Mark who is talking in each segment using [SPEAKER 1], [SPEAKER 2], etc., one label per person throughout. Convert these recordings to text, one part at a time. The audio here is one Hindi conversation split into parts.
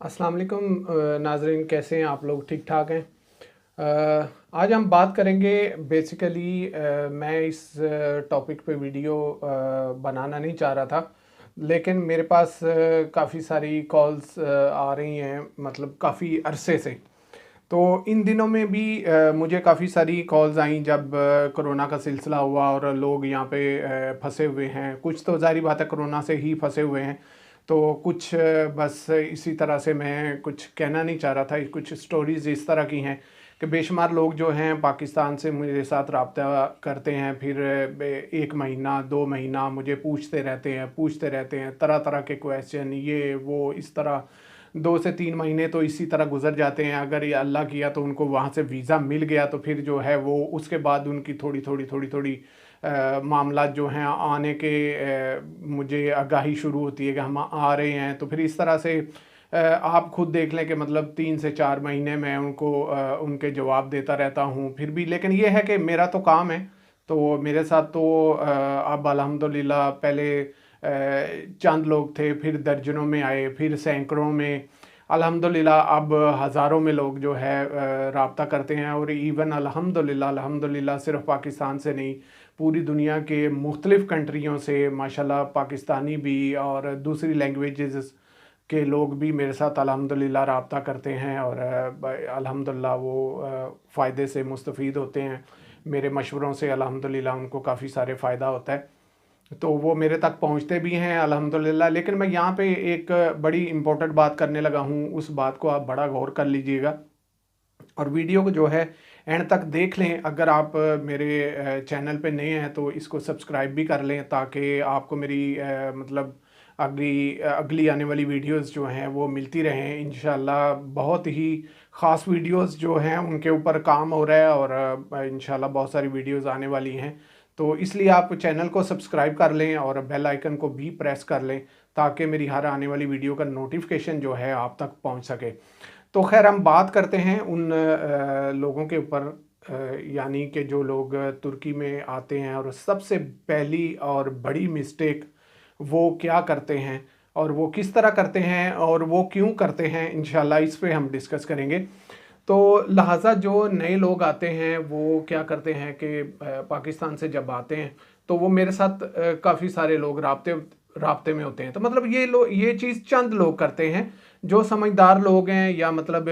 [SPEAKER 1] अस्सलाम वालेकुम नाज़रीन, कैसे हैं आप लोग? ठीक ठाक हैं। आज हम बात करेंगे बेसिकली। मैं इस टॉपिक पे वीडियो बनाना नहीं चाह रहा था, लेकिन मेरे पास काफ़ी सारी कॉल्स आ रही हैं, मतलब काफ़ी अरसे से। तो इन दिनों में भी मुझे काफ़ी सारी कॉल्स आई जब कोरोना का सिलसिला हुआ और लोग यहाँ पे फंसे हुए हैं। कुछ तो ज़ाहिर बात है कोरोना से ही फंसे हुए हैं, तो कुछ बस इसी तरह से मैं कुछ कहना नहीं चाह रहा था। कुछ स्टोरीज़ इस तरह की हैं कि बेशुमार लोग जो हैं पाकिस्तान से मेरे साथ रब्ता करते हैं, फिर 1 महीना 2 महीना मुझे पूछते रहते हैं तरह तरह के क्वेश्चन, ये वो इस तरह 2 से 3 महीने तो इसी तरह गुजर जाते हैं। अगर ये अल्लाह किया तो उनको वहाँ से वीज़ा मिल गया तो फिर जो है वो उसके बाद उनकी थोड़ी मामला जो हैं आने के मुझे आगाही शुरू होती है कि हम आ रहे हैं। तो फिर इस तरह से आप खुद देख लें कि मतलब 3 से 4 महीने में उनको उनके जवाब देता रहता हूँ फिर भी। लेकिन ये है कि मेरा तो काम है, तो मेरे साथ तो अब अल्हम्दुलिल्लाह पहले चंद लोग थे, फिर दर्जनों में आए, फिर सैकड़ों में, अल्हम्दुलिल्लाह अब हज़ारों में लोग जो है रब्ता करते हैं। और इवन अल्हम्दुलिल्लाह सिर्फ पाकिस्तान से नहीं, पूरी दुनिया के मुख्तलिफ़ कंट्रियों से माशाल्लाह पाकिस्तानी भी और दूसरी लैंग्वेजेस के लोग भी मेरे साथ अल्हम्दुलिल्लाह रब्ता करते हैं और अल्हम्दुलिल्लाह वो फ़ायदे से मुस्तफ़ीद होते हैं। मेरे मशवरों से अल्हम्दुलिल्लाह उनको काफ़ी सारे फ़ायदा होता है, तो वो मेरे तक पहुंचते भी हैं अल्हम्दुलिल्लाह। लेकिन मैं यहाँ पे एक बड़ी इम्पोर्टेंट बात करने लगा हूँ, उस बात को आप बड़ा गौर कर लीजिएगा और वीडियो को जो है एंड तक देख लें। अगर आप मेरे चैनल पे नए हैं तो इसको सब्सक्राइब भी कर लें, ताकि आपको मेरी मतलब अगली आने वाली वीडियोस जो हैं वो मिलती रहें इंशाल्लाह। बहुत ही ख़ास वीडियोस जो हैं उनके ऊपर काम हो रहा है और इंशाल्लाह बहुत सारी वीडियोस आने वाली हैं। तो इसलिए आप चैनल को सब्सक्राइब कर लें और बेल आइकन को भी प्रेस कर लें, ताकि मेरी हर आने वाली वीडियो का नोटिफिकेशन जो है आप तक पहुंच सके। तो खैर हम बात करते हैं उन लोगों के ऊपर, यानी कि जो लोग तुर्की में आते हैं और सबसे पहली और बड़ी मिस्टेक वो क्या करते हैं और वो किस तरह करते हैं और वो क्यों करते हैं, इंशाल्लाह इस पे हम डिस्कस करेंगे। तो लिहाजा जो नए लोग आते हैं वो क्या करते हैं कि पाकिस्तान से जब आते हैं तो वो मेरे साथ काफ़ी सारे लोग राब्ते में होते हैं। तो मतलब ये चीज़ चंद लोग करते हैं जो समझदार लोग हैं, या मतलब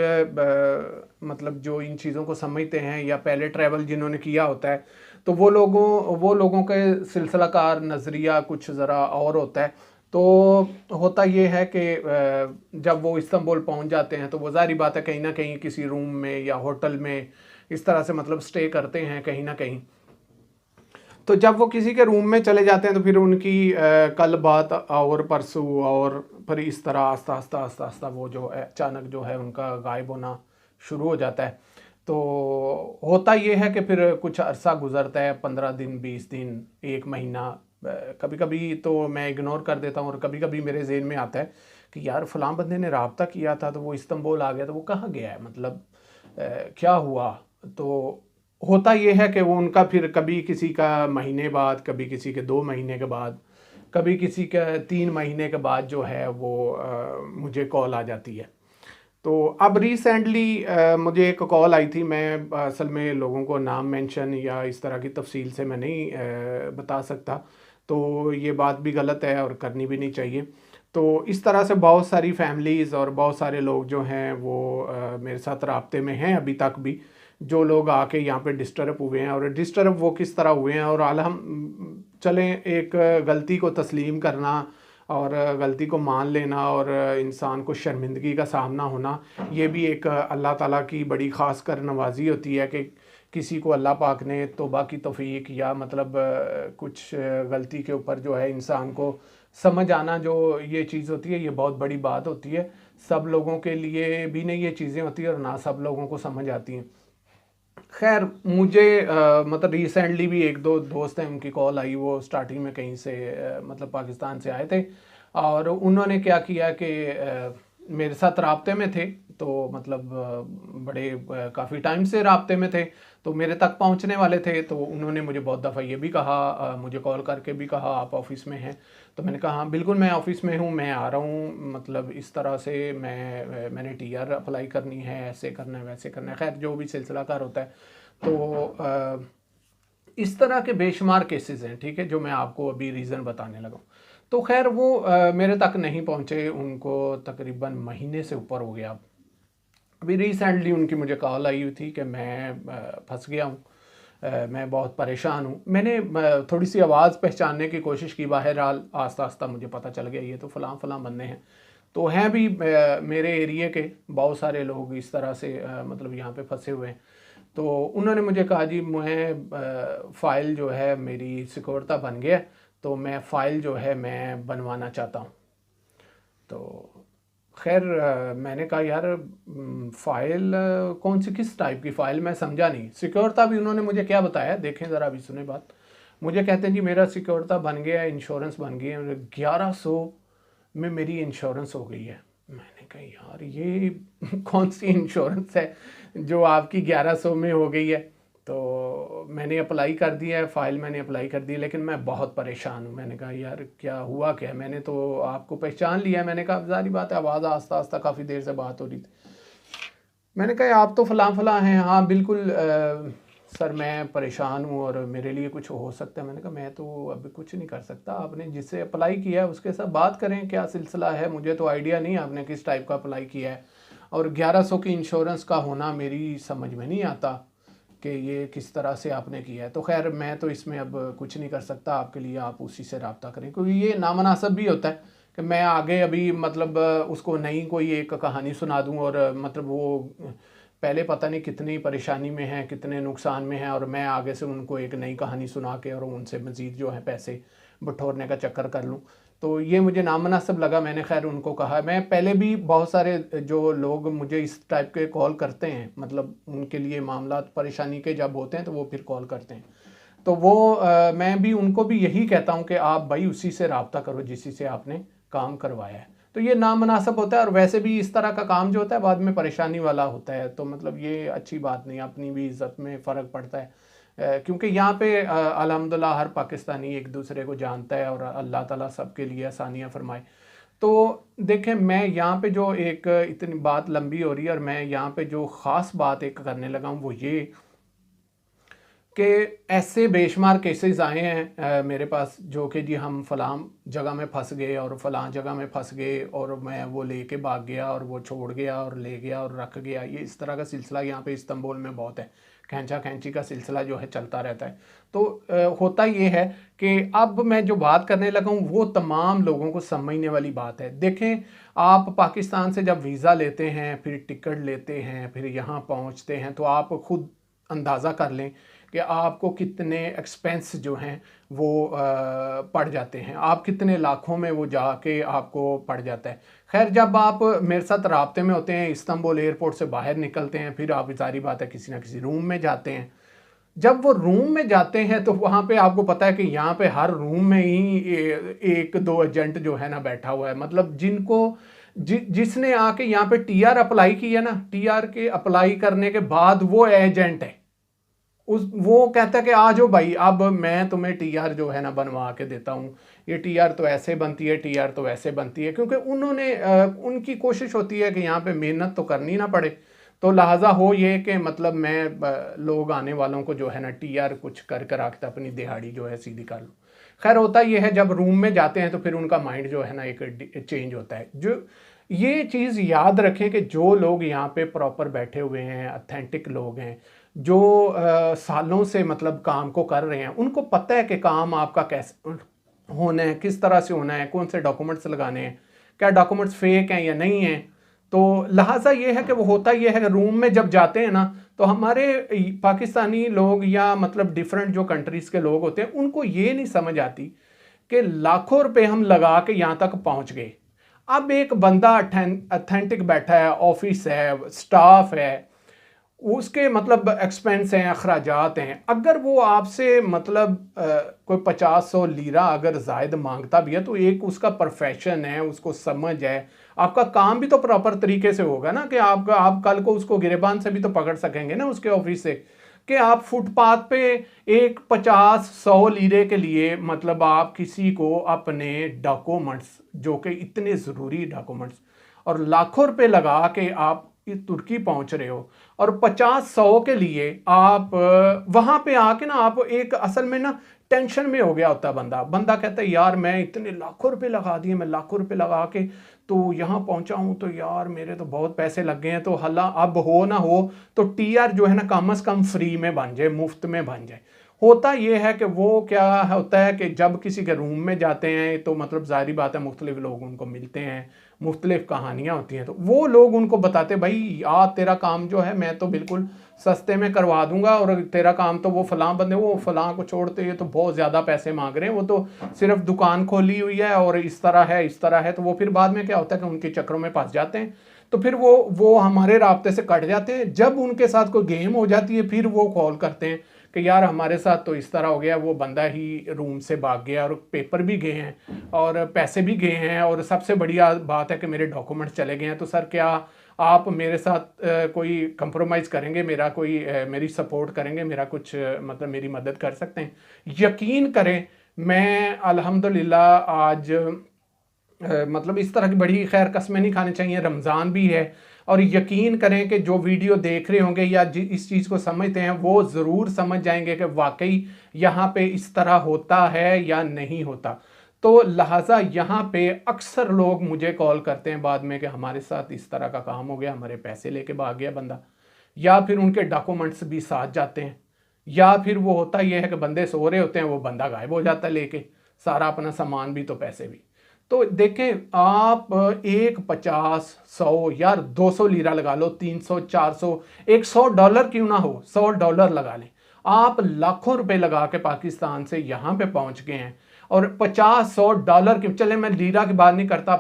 [SPEAKER 1] जो इन चीज़ों को समझते हैं या पहले ट्रैवल जिन्होंने किया होता है, तो वो लोगों के सिलसिलाकार नज़रिया कुछ ज़रा और होता है। तो होता ये है कि जब वो इस्तांबुल पहुंच जाते हैं तो वो ज़ाहिर बात है कहीं ना कहीं किसी रूम में या होटल में इस तरह से मतलब स्टे करते हैं कहीं ना कहीं। तो जब वो किसी के रूम में चले जाते हैं तो फिर उनकी कल बात और परसों और फिर इस तरह आस्ता आस्ता आस्ता आस्ता वो जो है अचानक जो है उनका गायब होना शुरू हो जाता है। तो होता ये है कि फिर कुछ अरसा गुजरता है, 15 दिन 20 दिन 1 महीना। कभी कभी तो मैं इग्नोर कर देता हूँ और कभी कभी मेरे जहन में आता है कि यार फलां बंदे ने रब्ता किया था तो वो इस्तांबुल आ गया, तो वो कहाँ गया है, मतलब क्या हुआ। तो होता ये है कि वो उनका फिर कभी किसी का महीने बाद, कभी किसी के 2 महीने के बाद, कभी किसी के 3 महीने के बाद जो है वो मुझे कॉल आ जाती है। तो अब रिसेंटली मुझे एक कॉल आई थी। मैं असल में लोगों को नाम मेंशन या इस तरह की तफसील से मैं नहीं बता सकता, तो ये बात भी गलत है और करनी भी नहीं चाहिए। तो इस तरह से बहुत सारी फैमिलीज़ और बहुत सारे लोग जो हैं वो मेरे साथ राब्ते में हैं अभी तक भी, जो लोग आके यहाँ पे डिस्टर्ब हुए हैं। और डिस्टर्ब वो किस तरह हुए हैं, और चलें एक गलती को तस्लीम करना और गलती को मान लेना और इंसान को शर्मिंदगी का सामना होना, ये भी एक अल्लाह ताला की बड़ी ख़ास कर नवाजी होती है कि किसी को अल्लाह पाक ने तौबा की तौफीक या मतलब कुछ गलती के ऊपर जो है इंसान को समझ आना, जो ये चीज़ होती है ये बहुत बड़ी बात होती है। सब लोगों के लिए भी नहीं ये चीज़ें होती है और ना सब लोगों को समझ आती हैं। खैर मुझे मतलब रिसेंटली भी एक दो दोस्त हैं, उनकी कॉल आई, वो स्टार्टिंग में कहीं से मतलब पाकिस्तान से आए थे और उन्होंने क्या किया कि मेरे साथ राब्ते में थे, तो मतलब बड़े काफ़ी टाइम से राब्ते में थे, तो मेरे तक पहुंचने वाले थे। तो उन्होंने मुझे बहुत दफ़ा ये भी कहा, मुझे कॉल करके भी कहा आप ऑफ़िस में हैं? तो मैंने कहा हाँ बिल्कुल मैं ऑफ़िस में हूँ, मैं आ रहा हूँ, मतलब इस तरह से मैंने टीआर अप्लाई करनी है, ऐसे करना है वैसे करना है, खैर जो भी सिलसिलाकार होता है। तो इस तरह के बेशुमार केसेस हैं, ठीक है, जो मैं आपको अभी रीज़न बताने लगा हूँ। तो खैर वो मेरे तक नहीं पहुँचे, उनको तकरीबन महीने से ऊपर हो गया। अभी रिसेंटली उनकी मुझे कॉल आई हुई थी कि मैं फंस गया हूँ, मैं बहुत परेशान हूँ। मैंने थोड़ी सी आवाज़ पहचानने की कोशिश की, बहरहाल आस्ता आस्ता मुझे पता चल गया ये तो फ़लाँ फ़लाँ बंदे हैं। तो हैं भी मेरे एरिए के बहुत सारे लोग इस तरह से मतलब यहाँ पे फंसे हुए हैं। तो उन्होंने मुझे कहा जी मैं फ़ाइल जो है मेरी सिक्योरता बन गया, तो मैं फ़ाइल जो है मैं बनवाना चाहता हूँ। तो खैर मैंने कहा यार फ़ाइल कौन सी, किस टाइप की फ़ाइल, मैं समझा नहीं। सिक्योरता भी उन्होंने मुझे क्या बताया, देखें ज़रा अभी सुने बात। मुझे कहते हैं जी मेरा सिक्योरता बन गया, इंश्योरेंस बन गई है, 1100 में मेरी इंश्योरेंस हो गई है। मैंने कहा यार ये कौन सी इंश्योरेंस है जो आपकी 1100 में हो गई है। तो मैंने अप्लाई कर दिया है, फ़ाइल मैंने अप्लाई कर दी, लेकिन मैं बहुत परेशान हूँ। मैंने कहा यार क्या हुआ क्या, मैंने तो आपको पहचान लिया है। मैंने कहा ज़ाहिर बात है, आवाज़ आस्ता आस्ता काफ़ी देर से बात हो रही थी। मैंने कहा आप तो फ़लाँ फ़लाँ हैं, हाँ बिल्कुल सर मैं परेशान हूँ और मेरे लिए कुछ हो सकता है। मैंने कहा मैं तो अभी कुछ नहीं कर सकता, आपने जिससे अप्लाई किया है उसके साथ बात करें क्या सिलसिला है, मुझे तो आइडिया नहीं आपने किस टाइप का अप्लाई किया है। और 1100 की इंश्योरेंस का होना मेरी समझ में नहीं आता कि ये किस तरह से आपने किया है। तो खैर मैं तो इसमें अब कुछ नहीं कर सकता आपके लिए, आप उसी से रब्ता करें, क्योंकि ये नामनासब भी होता है कि मैं आगे अभी मतलब उसको नई कोई एक कहानी सुना दूं और मतलब वो पहले पता नहीं कितनी परेशानी में है, कितने नुकसान में है, और मैं आगे से उनको एक नई कहानी सुना के और उनसे मज़ीद जो है पैसे बटोरने का चक्कर कर लूँ। तो ये मुझे नामुनासिब लगा। मैंने खैर उनको कहा, मैं पहले भी बहुत सारे जो लोग मुझे इस टाइप के कॉल करते हैं, मतलब उनके लिए मामला परेशानी के जब होते हैं तो वो फिर कॉल करते हैं, तो वो मैं भी उनको भी यही कहता हूँ कि आप भाई उसी से रब्ता करो जिसी से आपने काम करवाया है। तो ये नामुनासिब होता है, और वैसे भी इस तरह का काम जो होता है बाद में परेशानी वाला होता है, तो मतलब ये अच्छी बात नहीं, अपनी भी इज़्ज़त में फ़र्क पड़ता है। क्योंकि यहाँ पे अल्हम्दुलिल्लाह हर पाकिस्तानी एक दूसरे को जानता है, और अल्लाह ताला सबके लिए आसानियाँ फरमाए। तो देखें मैं यहाँ पे जो एक इतनी बात लंबी हो रही है, और मैं यहाँ पे जो ख़ास बात एक करने लगा हूँ वो ये कि ऐसे बेशुमार केसेस आए हैं मेरे पास, जो कि जी हम फ़लाँ जगह में फंस गए और फ़लाँ जगह में फंस गए, और मैं वो लेके भाग गया और वो छोड़ गया और ले गया और रख गया। ये इस तरह का सिलसिला यहाँ पे इस्तांबुल में बहुत है, खैंचा खैंची का सिलसिला जो है चलता रहता है। तो होता ये है कि अब मैं जो बात करने लगा हूँ वो तमाम लोगों को समझने वाली बात है। देखें, आप पाकिस्तान से जब वीज़ा लेते हैं, फिर टिकट लेते हैं, फिर यहाँ पहुँचते हैं, तो आप खुद अंदाज़ा कर लें कि आपको कितने एक्सपेंस जो हैं वो पड़ जाते हैं, आप कितने लाखों में वो जाके आपको पड़ जाता है। खैर जब आप मेरे साथ राब्ते में होते हैं, इस्तांबुल एयरपोर्ट से बाहर निकलते हैं, फिर आप जारी बात है किसी ना किसी रूम में जाते हैं। जब वो रूम में जाते हैं तो वहाँ पे आपको पता है कि यहाँ पे हर रूम में ही एक दो एजेंट जो है ना बैठा हुआ है, मतलब जिनको जिसने आके यहाँ पे टीआर अप्लाई किया ना, टीआर के अप्लाई करने के बाद वो एजेंट है, उस वो कहता है कि आ जाओ भाई, अब मैं तुम्हें टीआर जो है ना बनवा के देता हूँ, ये टीआर तो ऐसे बनती है, टीआर तो ऐसे बनती है, क्योंकि उन्होंने उनकी कोशिश होती है कि यहाँ पे मेहनत तो करनी ना पड़े, तो लिहाजा हो ये कि मतलब मैं लोग आने वालों को जो है ना टीआर कुछ कर कर आके अपनी दिहाड़ी जो है सीधी कर लूँ। खैर होता ये है, जब रूम में जाते हैं तो फिर उनका माइंड जो है ना एक चेंज होता है। जो ये चीज़ याद रखें कि जो लोग यहाँ पे प्रॉपर बैठे हुए हैं, अथेंटिक लोग हैं, जो सालों से मतलब काम को कर रहे हैं, उनको पता है कि काम आपका कैसे होना है, किस तरह से होना है, कौन से डॉक्यूमेंट्स लगाने हैं, क्या डॉक्यूमेंट्स फेक हैं या नहीं हैं। तो लिहाजा ये है कि वो होता ये है कि रूम में जब जाते हैं ना, तो हमारे पाकिस्तानी लोग या मतलब डिफरेंट जो कंट्रीज़ के लोग होते हैं, उनको ये नहीं समझ आती कि लाखों रुपए हम लगा के यहाँ तक पहुँच गए। अब एक बंदा अथेंटिक बैठा है, ऑफिस है, स्टाफ है, उसके मतलब एक्सपेंस हैं, अखराजात हैं, अगर वो आपसे मतलब कोई 50-100 लीरा अगर जायद मांगता भी है, तो एक उसका प्रोफेशन है, उसको समझ है, आपका काम भी तो प्रॉपर तरीके से होगा ना, कि आप कल को उसको गिरेबान से भी तो पकड़ सकेंगे ना उसके ऑफिस से, कि आप फुटपाथ पे एक 50-100 लीरे के लिए मतलब आप किसी को अपने डॉक्यूमेंट्स, जो कि इतने ज़रूरी डॉक्यूमेंट्स, और लाखों रुपए लगा के आप तुर्की पहुंच रहे हो, और 50-100 के लिए आप वहां पे आके ना, आप एक असल में ना टेंशन में हो गया होता है बंदा कहता है यार मैं इतने लाखों रुपए लगा दिए, मैं लाखों रुपए लगा के तो यहाँ पहुंचा हूं, तो यार मेरे तो बहुत पैसे लग गए हैं, तो हल्ला अब हो ना हो तो टीआर जो है ना कम से कम फ्री में बन जाए, मुफ्त में बन जाए। होता यह है कि वो क्या होता है कि जब किसी के रूम में जाते हैं तो मतलब जाहिर बात है मुख्तलिफ लोग उनको मिलते हैं, मुख्तलिफ कहानियाँ होती हैं, तो वो लोग उनको बताते भाई यार तेरा काम जो है मैं तो बिल्कुल सस्ते में करवा दूंगा, और तेरा काम तो वो फलां बंदे, वो फलां को छोड़ते ये तो बहुत ज़्यादा पैसे मांग रहे हैं, वो तो सिर्फ दुकान खोली हुई है और इस तरह है। तो वो फिर बाद में क्या होता है कि उनके चक्रों में फंस जाते हैं, तो फिर वो हमारे राब्ते से कट जाते हैं। जब उनके साथ कोई गेम हो जाती है फिर वो कॉल करते हैं कि यार हमारे साथ तो इस तरह हो गया, वो बंदा ही रूम से भाग गया और पेपर भी गए हैं और पैसे भी गए हैं, और सबसे बढ़िया बात है कि मेरे डॉक्यूमेंट्स चले गए हैं। तो सर क्या आप मेरे साथ कोई कंप्रोमाइज़ करेंगे, मेरी सपोर्ट करेंगे, मेरा कुछ मतलब मेरी मदद कर सकते हैं? यकीन करें मैं अल्हम्दुलिल्लाह आज मतलब इस तरह की बड़ी खैर कस्में नहीं खानी चाहिए, रमज़ान भी है, और यकीन करें कि जो वीडियो देख रहे होंगे या इस चीज़ को समझते हैं वो ज़रूर समझ जाएंगे कि वाकई यहाँ पे इस तरह होता है या नहीं होता। तो लिहाजा यहाँ पे अक्सर लोग मुझे कॉल करते हैं बाद में कि हमारे साथ इस तरह का काम हो गया, हमारे पैसे लेके भाग गया बंदा, या फिर उनके डॉक्यूमेंट्स भी साथ जाते हैं, या फिर वो होता यह है कि बंदे सो रहे होते हैं, वो बंदा गायब हो जाता है लेके सारा अपना सामान भी तो पैसे भी। तो देखें आप एक 50-100 यार 200 लीरा लगा लो, 300-400 $100 क्यों ना हो, $100 लगा लें, आप लाखों रुपए लगा के पाकिस्तान से यहाँ पे पहुंच गए हैं, और $50-100 की, चले मैं लीरा की बात नहीं करता,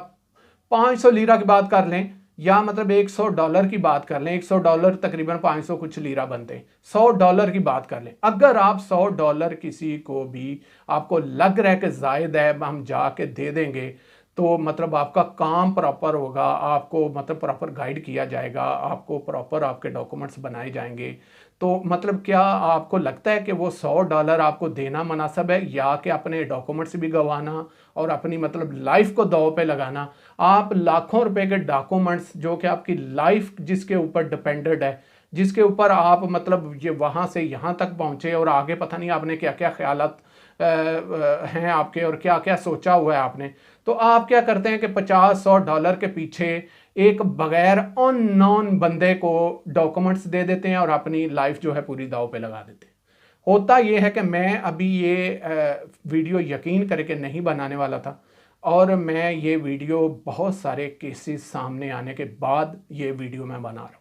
[SPEAKER 1] 500 लीरा की बात कर लें, या मतलब $100 की बात कर लें, $100 तकरीबन 500 कुछ लीरा बनते हैं, $100 की बात कर लें। अगर आप $100 किसी को भी आपको लग रहा है कि जायद है हम जाके दे देंगे, तो मतलब आपका काम प्रॉपर होगा, आपको मतलब प्रॉपर गाइड किया जाएगा, आपको प्रॉपर आपके डॉक्यूमेंट्स बनाए जाएंगे, तो मतलब क्या आपको लगता है कि वो $100 आपको देना मुनासिब है, या कि अपने डॉक्यूमेंट्स भी गंवाना और अपनी मतलब लाइफ को दांव पे लगाना? आप लाखों रुपए के डॉक्यूमेंट्स जो कि आपकी लाइफ जिसके ऊपर डिपेंडेड है, जिसके ऊपर आप मतलब ये वहाँ से यहाँ तक पहुँचे, और आगे पता नहीं आपने क्या क्या ख्यालात हैं आपके, और क्या क्या सोचा हुआ है आपने, तो आप क्या करते हैं कि $50-100 के पीछे एक बगैर अननोन बंदे को डॉक्यूमेंट्स दे देते हैं और अपनी लाइफ जो है पूरी दांव पे लगा देते हैं। होता यह है कि मैं अभी ये वीडियो यकीन करके नहीं बनाने वाला था, और मैं ये वीडियो बहुत सारे केसेस सामने आने के बाद ये वीडियो मैं बना रहा हूँ।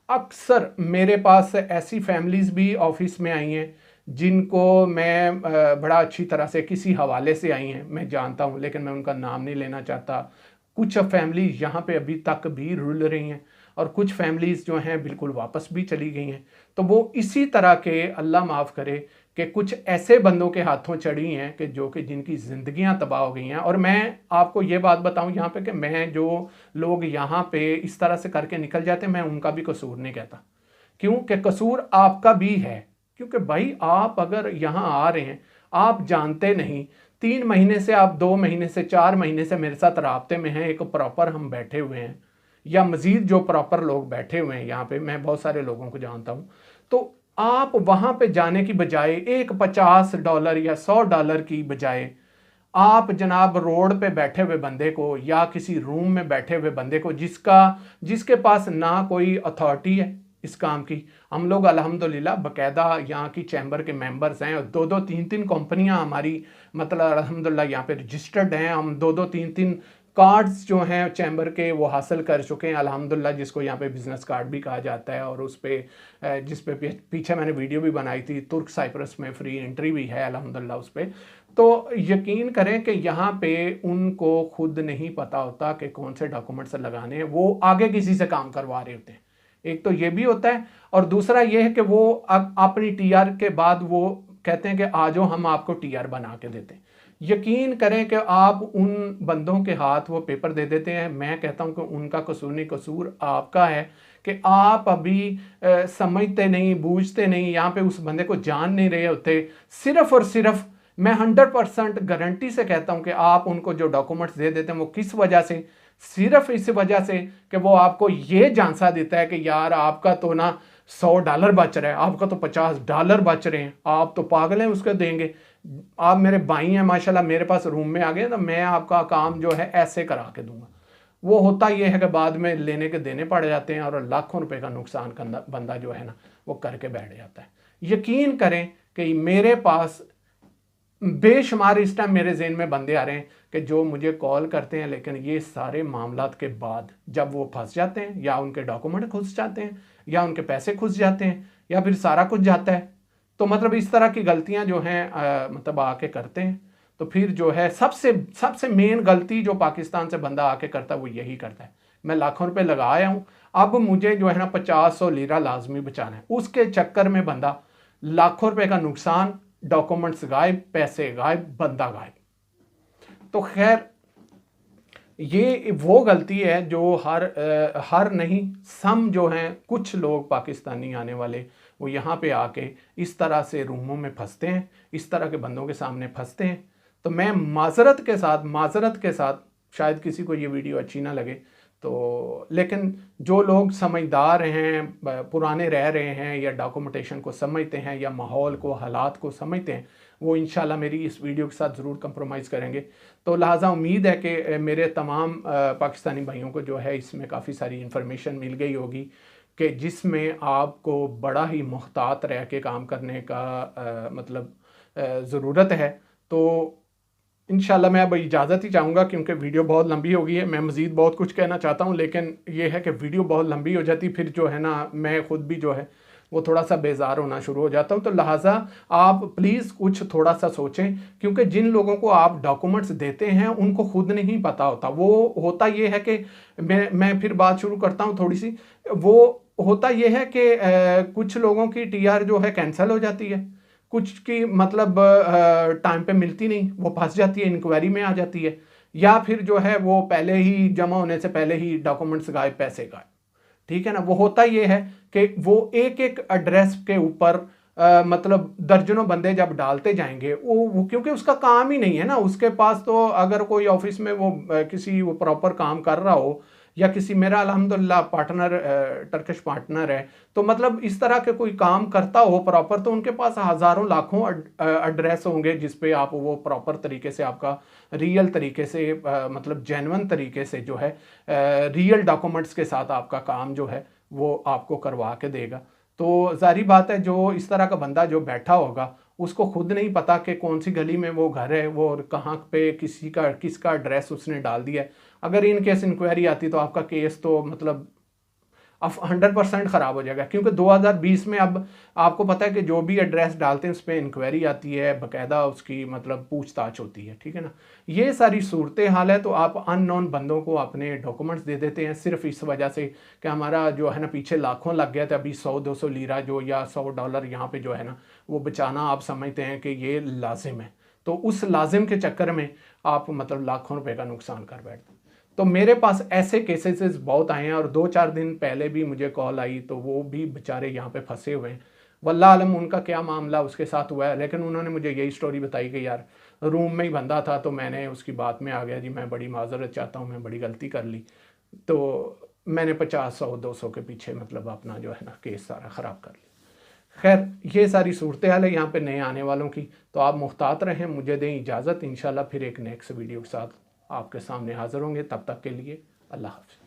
[SPEAKER 1] अक्सर मेरे पास ऐसी फैमिलीज़ भी ऑफिस में आई हैं जिनको मैं बड़ा अच्छी तरह से किसी हवाले से आई हैं, मैं जानता हूँ, लेकिन मैं उनका नाम नहीं लेना चाहता। कुछ फैमिलीज यहाँ पे अभी तक भी रुल रही हैं, और कुछ फैमिलीज़ जो हैं बिल्कुल वापस भी चली गई हैं। तो वो इसी तरह के, अल्लाह माफ़ करे, कि कुछ ऐसे बंदों के हाथों चढ़ी हैं कि जो कि जिनकी ज़िंदगियां तबाह हो गई हैं। और मैं आपको ये बात बताऊं यहाँ पे कि मैं जो लोग यहाँ पे इस तरह से करके निकल जाते हैं, मैं उनका भी कसूर नहीं कहता, क्योंकि कसूर आपका भी है। क्योंकि भाई आप अगर यहाँ आ रहे हैं, आप जानते नहीं, 3 महीने से आप 2 महीने से 4 महीने से मेरे साथ राब्ते में हैं, एक प्रॉपर हम बैठे हुए हैं, या मज़ीद जो प्रॉपर लोग बैठे हुए हैं यहाँ पे, मैं बहुत सारे लोगों को जानता हूँ। तो आप वहाँ पे जाने की बजाय एक $50 या $100 की बजाय आप जनाब रोड पे बैठे हुए बंदे को, या किसी रूम में बैठे हुए बंदे को जिसके पास ना कोई अथॉरिटी है इस काम की। हम लोग अल्हम्दुलिल्लाह बाकायदा यहाँ की चैम्बर के मेंबर्स हैं, और 2-2 3-3 कंपनियाँ हमारी मतलब अल्हम्दुलिल्लाह यहाँ पे रजिस्टर्ड हैं। हम 2-2 3-3 कार्ड्स जो हैं चैम्बर के वो हासिल कर चुके हैं अल्हम्दुलिल्लाह, जिसको यहाँ पे बिजनेस कार्ड भी कहा जाता है। और उस पे जिस पे पीछे मैंने वीडियो भी बनाई थी, तुर्क साइप्रस में फ्री एंट्री भी है अल्हम्दुलिल्लाह उस पर। तो यकीन करें कि यहाँ पे उनको खुद नहीं पता होता कि कौन से डॉक्यूमेंट्स लगाने हैं, वो आगे किसी से काम करवा रहे होते हैं। एक तो ये भी होता है, और दूसरा ये है कि वो अपनी टीआर के बाद वो कहते हैं कि आ जाओ हम आपको टीआर बना के देते हैं। यकीन करें कि आप उन बंदों के हाथ वो पेपर दे देते हैं। मैं कहता हूं कि उनका कसूर नहीं, कसूर आपका है कि आप अभी समझते नहीं, बूझते नहीं, यहाँ पे उस बंदे को जान नहीं रहे होते। सिर्फ और सिर्फ मैं 100% गारंटी से कहता हूं कि आप उनको जो डॉक्यूमेंट्स दे देते हैं वो किस वजह से, सिर्फ इस वजह से कि वो आपको ये झांसा देता है कि यार आपका तो ना $100 बच रहा है, आपका तो $50 बच रहे हैं, आप तो पागल हैं उसको देंगे। आप मेरे भाई हैं माशाल्लाह, मेरे पास रूम में आ गए तो मैं आपका काम जो है ऐसे करा के दूंगा। वो होता ये है कि बाद में लेने के देने पड़ जाते हैं और लाखों रुपए का नुकसान बंदा जो है ना वो करके बैठ जाता है। यकीन करें कि मेरे पास बेशुमार इस टाइम मेरे ज़हन में बंदे आ रहे हैं कि जो मुझे कॉल करते हैं, लेकिन ये सारे मामलात के बाद जब वो फंस जाते हैं या उनके डॉक्यूमेंट घुस जाते हैं या उनके पैसे घुस जाते हैं या फिर सारा कुछ जाता है, तो मतलब इस तरह की गलतियां जो हैं मतलब आके करते हैं। तो फिर जो है सबसे मेन गलती जो पाकिस्तान से बंदा आके करता है वो यही करता है। मैं लाखों रुपए लगा आया हूँ, अब मुझे जो है ना 50-100 लीरा लाजमी बचाना है। उसके चक्कर में बंदा लाखों रुपए का नुकसान, डॉक्यूमेंट्स गायब, पैसे गायब, बंदा गायब। तो खैर ये वो गलती है जो हर नहीं, सम जो हैं कुछ लोग पाकिस्तानी आने वाले वो यहाँ पे आके इस तरह से रूमों में फंसते हैं, इस तरह के बंदों के सामने फंसते हैं। तो मैं माजरत के साथ शायद किसी को ये वीडियो अच्छी ना लगे, तो लेकिन जो लोग समझदार हैं, पुराने रह रहे हैं या डॉक्यूमेंटेशन को समझते हैं या माहौल को, हालात को समझते हैं, वो इंशाल्लाह मेरी इस वीडियो के साथ ज़रूर कंप्रोमाइज़ करेंगे। तो लिहाजा उम्मीद है कि मेरे तमाम पाकिस्तानी भाइयों को जो है इसमें काफ़ी सारी इन्फॉर्मेशन मिल गई होगी कि जिसमें आपको बड़ा ही मुहतात रह के काम करने का मतलब ज़रूरत है। तो इंशाल्लाह मैं अब इजाज़त ही चाहूँगा क्योंकि वीडियो बहुत लंबी हो गई है। मैं मज़ीद बहुत कुछ कहना चाहता हूँ, लेकिन ये है कि वीडियो बहुत लंबी हो जाती, फिर जो है ना मैं ख़ुद भी जो है वो थोड़ा सा बेजार होना शुरू हो जाता हूँ। तो लिहाजा आप प्लीज़ कुछ थोड़ा सा सोचें, क्योंकि जिन लोगों को आप डॉक्यूमेंट्स देते हैं उनको खुद नहीं पता होता। वो होता ये है कि मैं फिर बात शुरू करता हूँ थोड़ी सी। वो होता ये है कि कुछ लोगों की TR जो है कैंसिल हो जाती है, कुछ की मतलब टाइम पे मिलती नहीं, वो फंस जाती है, इंक्वायरी में आ जाती है, या फिर जो है वो पहले ही जमा होने से पहले ही डॉक्यूमेंट्स गायब, पैसे गायब। ठीक है ना। वो होता ये है कि वो एक एक एड्रेस के ऊपर मतलब दर्जनों बंदे जब डालते जाएंगे, वो क्योंकि उसका काम ही नहीं है ना उसके पास। तो अगर कोई ऑफिस में वो किसी वो प्रॉपर काम कर रहा हो या किसी, मेरा अल्हम्दुलिल्लाह पार्टनर टर्किश पार्टनर है, तो मतलब इस तरह के कोई काम करता हो प्रॉपर, तो उनके पास हज़ारों लाखों एड्रेस होंगे जिस पे आप वो प्रॉपर तरीके से आपका रियल तरीके से मतलब जेन्युइन तरीके से जो है रियल डॉक्यूमेंट्स के साथ आपका काम जो है वो आपको करवा के देगा। तो जाहिर बात है जो इस तरह का बंदा जो बैठा होगा उसको खुद नहीं पता कि कौन सी गली में वो घर है, वो कहाँ पे किसका एड्रेस उसने डाल दिया है। अगर इन केस इंक्वायरी आती तो आपका केस तो मतलब 100% ख़राब हो जाएगा, क्योंकि 2020 में अब आपको पता है कि जो भी एड्रेस डालते हैं उस पर इंक्वायरी आती है, बाकायदा उसकी मतलब पूछताछ होती है। ठीक है ना। ये सारी सूरत हाल है। तो आप अननोन बंदों को अपने डॉक्यूमेंट्स दे देते हैं सिर्फ इस वजह से कि हमारा जो है ना पीछे लाखों लग गया था, अभी 100-200 लीरा जो या $100 यहाँ पे जो है ना वो बचाना आप समझते हैं कि ये लाजिम है। तो उस लाजिम के चक्कर में आप मतलब लाखों रुपए का नुकसान कर बैठते हैं। तो मेरे पास ऐसे केसेस बहुत आए हैं और 2-4 दिन पहले भी मुझे कॉल आई, तो वो भी बेचारे यहाँ पे फंसे हुए हैं। वल्लाह आलम उनका क्या मामला उसके साथ हुआ है, लेकिन उन्होंने मुझे यही स्टोरी बताई कि यार रूम में ही बंदा था तो मैंने उसकी बात में आ गया, जी मैं बड़ी माजरत चाहता हूँ, मैं बड़ी गलती कर ली। तो मैंने 50-100-200 के पीछे मतलब अपना जो है ना केस सारा ख़राब कर लिया। खैर ये सारी सूरत हाल है यहाँ पे नए आने वालों की। तो आप मुहतात रहें, मुझे दें इजाज़त। इंशाल्लाह फिर एक नेक्स्ट वीडियो के साथ आपके सामने हाज़िर होंगे। तब तक के लिए अल्लाह हाफ़िज़।